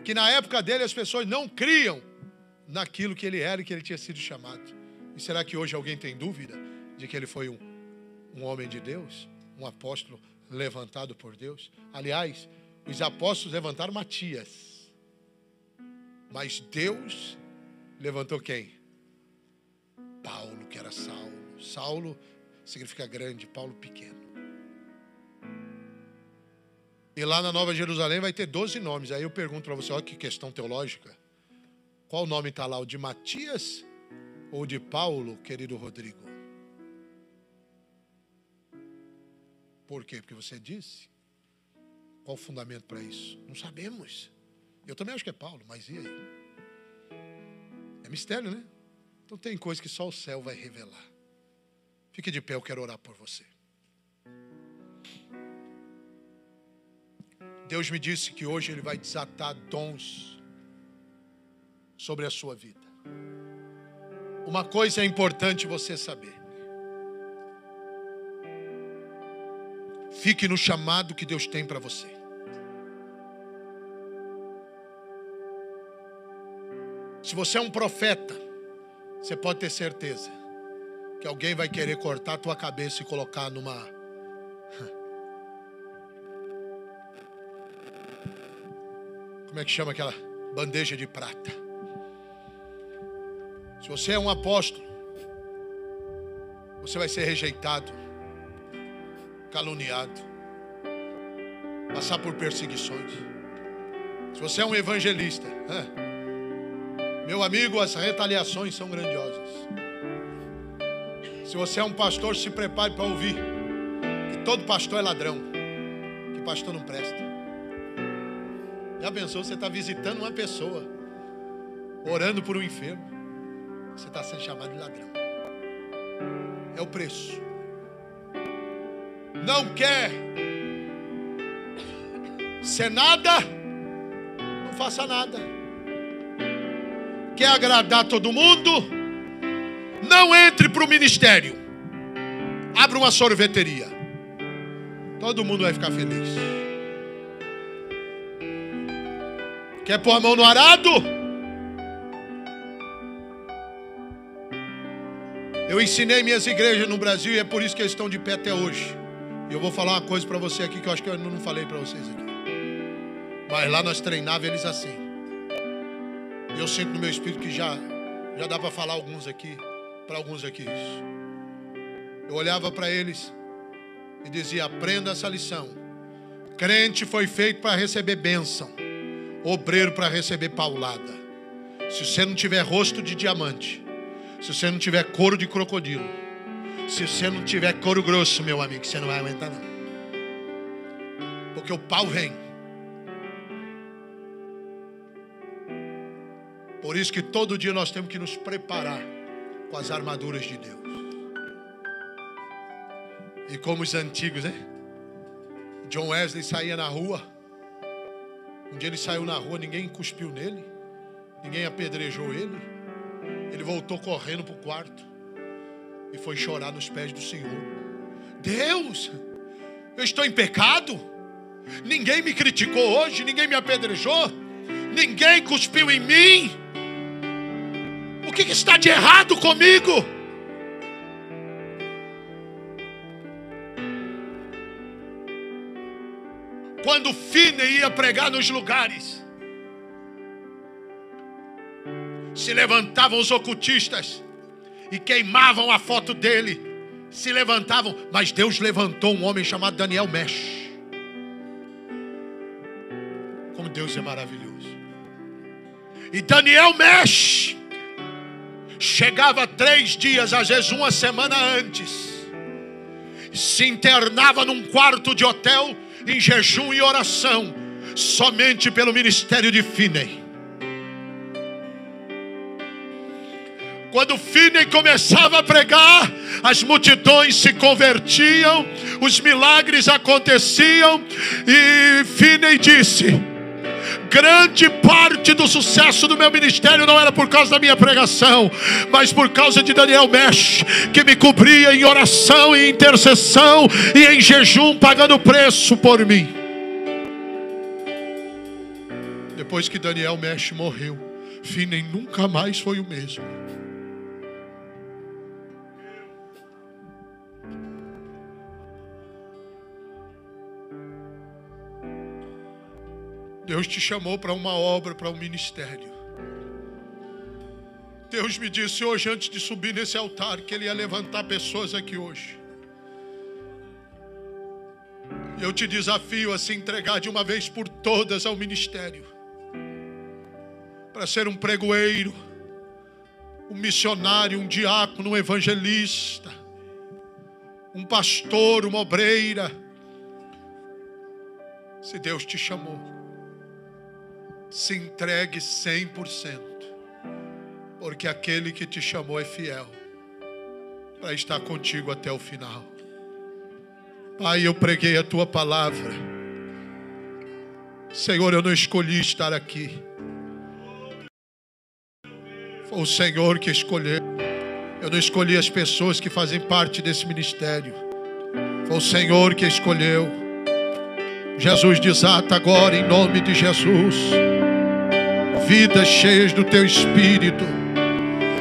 Que na época dele as pessoas não criam naquilo que ele era e que ele tinha sido chamado. E será que hoje alguém tem dúvida de que ele foi um homem de Deus? Um apóstolo levantado por Deus? Aliás, os apóstolos levantaram Matias. Mas Deus levantou quem? Paulo, que era Saulo. Saulo significa grande, Paulo pequeno. E lá na Nova Jerusalém vai ter 12 nomes. Aí eu pergunto para você, olha que questão teológica. Qual nome está lá? O de Matias ou de Paulo, querido Rodrigo? Por quê? Porque você disse. Qual o fundamento para isso? Não sabemos. Eu também acho que é Paulo, mas e aí? É mistério, né? Então tem coisa que só o céu vai revelar. Fique de pé, eu quero orar por você. Deus me disse que hoje Ele vai desatar dons sobre a sua vida. Uma coisa é importante você saber. Fique no chamado que Deus tem para você. Se você é um profeta, você pode ter certeza que alguém vai querer cortar a tua cabeça e colocar numa... Como é que chama aquela bandeja de prata? Se você é um apóstolo, você vai ser rejeitado, caluniado, passar por perseguições. Se você é um evangelista, meu amigo, as retaliações são grandiosas. Se você é um pastor, se prepare para ouvir que todo pastor é ladrão, que pastor não presta. Já pensou, você está visitando uma pessoa, orando por um enfermo, você está sendo chamado de ladrão. É o preço. Não quer ser nada, não faça nada. Quer agradar todo mundo, não entre para o ministério. Abra uma sorveteria. Todo mundo vai ficar feliz. Quer pôr a mão no arado? Eu ensinei minhas igrejas no Brasil e é por isso que eles estão de pé até hoje. E eu vou falar uma coisa para você aqui que eu acho que eu não falei para vocês aqui. Mas lá nós treinávamos eles assim. Eu sinto no meu espírito que já dá para falar para alguns aqui isso. Eu olhava para eles e dizia: aprenda essa lição. Crente foi feito para receber bênção, obreiro para receber paulada. Se você não tiver rosto de diamante, se você não tiver couro de crocodilo, se você não tiver couro grosso, meu amigo, você não vai aguentar não. Porque o pau vem. Por isso que todo dia nós temos que nos preparar com as armaduras de Deus. E como os antigos, né? John Wesley saía na rua. Um dia ele saiu na rua, ninguém cuspiu nele, ninguém apedrejou ele. Ele voltou correndo para o quarto e foi chorar nos pés do Senhor. Deus, eu estou em pecado. Ninguém me criticou hoje, ninguém me apedrejou, ninguém cuspiu em mim. O que está de errado comigo? Quando Finney ia pregar nos lugares, se levantavam os ocultistas e queimavam a foto dele. Se levantavam, mas Deus levantou um homem chamado Daniel Mesh. Como Deus é maravilhoso. E Daniel Mesh chegava 3 dias, às vezes uma semana antes, se internava num quarto de hotel em jejum e oração, somente pelo ministério de Finney. Quando Finney começava a pregar, as multidões se convertiam, os milagres aconteciam, e Finney disse: grande parte do sucesso do meu ministério não era por causa da minha pregação, mas por causa de Daniel Mesh, que me cobria em oração e intercessão e em jejum, pagando preço por mim. Depois que Daniel Mesh morreu, Finney nunca mais foi o mesmo. Deus te chamou para uma obra, para um ministério. Deus me disse hoje, antes de subir nesse altar, que Ele ia levantar pessoas aqui hoje. Eu te desafio a se entregar de uma vez por todas ao ministério, para ser um pregoeiro, um missionário, um diácono, um evangelista, um pastor, uma obreira. Se Deus te chamou, se entregue 100%, porque aquele que te chamou é fiel para estar contigo até o final. Pai, eu preguei a tua palavra. Senhor, eu não escolhi estar aqui, foi o Senhor que escolheu. Eu não escolhi as pessoas que fazem parte desse ministério. Foi o Senhor que escolheu. Jesus desata agora em nome de Jesus vidas cheias do teu Espírito.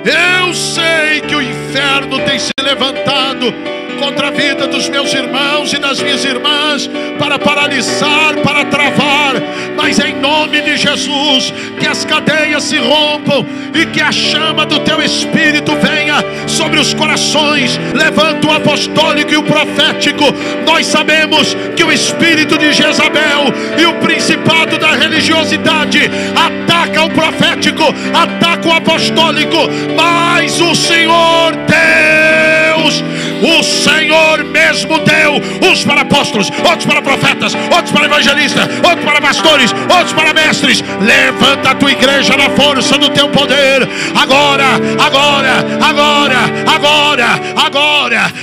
Eu sei que o inferno tem se levantado contra a vida dos meus irmãos e das minhas irmãs para paralisar, para travar, mas em nome de Jesus que as cadeias se rompam e que a chama do teu Espírito venha sobre os corações. Levanta o apostólico e o profético. Nós sabemos que o espírito de Jezabel e o principado da religiosidade ataca o profético, ataca o apostólico, mas o Senhor Deus, o Senhor mesmo deu uns para apóstolos, outros para profetas, outros para evangelistas, outros para pastores, outros para mestres. Levanta a tua igreja na força do teu poder. Agora.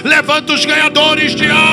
Levanta os ganhadores de alma.